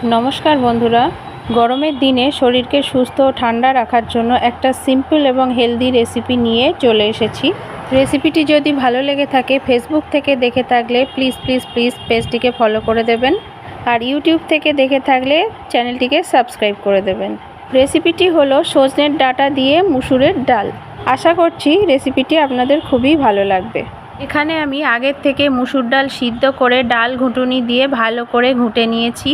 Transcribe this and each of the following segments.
নমস্কার বন্ধুরা, গরমের দিনে শরীরকে সুস্থ ও ঠান্ডা রাখার জন্য একটা সিম্পল এবং হেলদি রেসিপি নিয়ে চলে এসেছি। রেসিপিটি যদি ভালো লেগে থাকে ফেসবুক থেকে দেখে থাকলে প্লিজ পেজটিকে ফলো করে দেবেন, আর ইউটিউব থেকে দেখে থাকলে চ্যানেলটিকে সাবস্ক্রাইব করে দেবেন। রেসিপিটি হলো সজনের ডাঁটা দিয়ে মুসুরের ডাল। আশা করছি রেসিপিটি আপনাদের খুবই ভালো লাগবে। এখানে আমি আগের থেকে মুসুর ডাল সিদ্ধ করে ডাল ঘুঁটুনি দিয়ে ভালো করে ঘুঁটে নিয়েছি।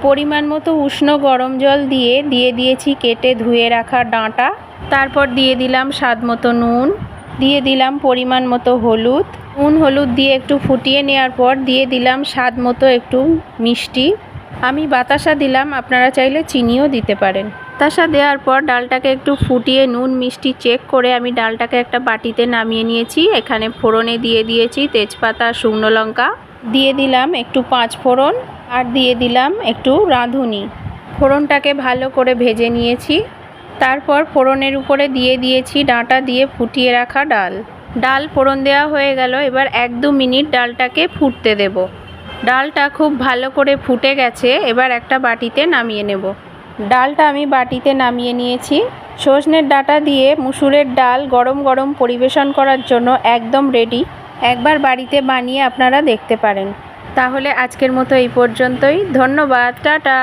পরিমাণ মতো উষ্ণ গরম জল দিয়ে দিয়েছি কেটে ধুয়ে রাখা ডাঁটা। তারপর দিয়ে দিলাম স্বাদ মতো নুন, দিয়ে দিলাম পরিমাণ মতো হলুদ। হলুদ দিয়ে একটু ফুটিয়ে নেওয়ার পর দিয়ে দিলাম স্বাদ মতো একটু মিষ্টি। আমি বাতাসা দিলাম, আপনারা চাইলে চিনিও দিতে পারেন। বাতাসা দেওয়ার পর ডালটাকে একটু ফুটিয়ে নুন মিষ্টি চেক করে আমি ডালটাকে একটা বাটিতে নামিয়ে নিয়েছি। এখানে ফোড়নে দিয়ে দিয়েছি তেজপাতা, শুকনো লঙ্কা, দিয়ে দিলাম একটু পাঁচ ফোড়ন, আর দিয়ে দিলাম একটু রাঁধুনি। ফোড়নটাকে ভালো করে ভেজে নিয়েছি। তারপর ফোড়নের উপরে দিয়ে দিয়েছি ডাঁটা দিয়ে ফুটিয়ে রাখা ডাল ফোড়ন দেওয়া হয়ে গেল। এবার 1-2 মিনিট ডালটাকে ফুটতে দেব। ডালটা খুব ভালো করে ফুটে গেছে, এবার একটা বাটিতে নামিয়ে নেব। ডালটা আমি বাটিতে নামিয়ে নিয়েছি। সজনের ডাঁটা দিয়ে মুসুরের ডাল গরম গরম পরিবেশন করার জন্য একদম রেডি। একবার বাড়িতে বানিয়ে আপনারা দেখতে পারেন। তাহলে আজকের মতো এই পর্যন্তই। ধন্যবাদ, টাটা।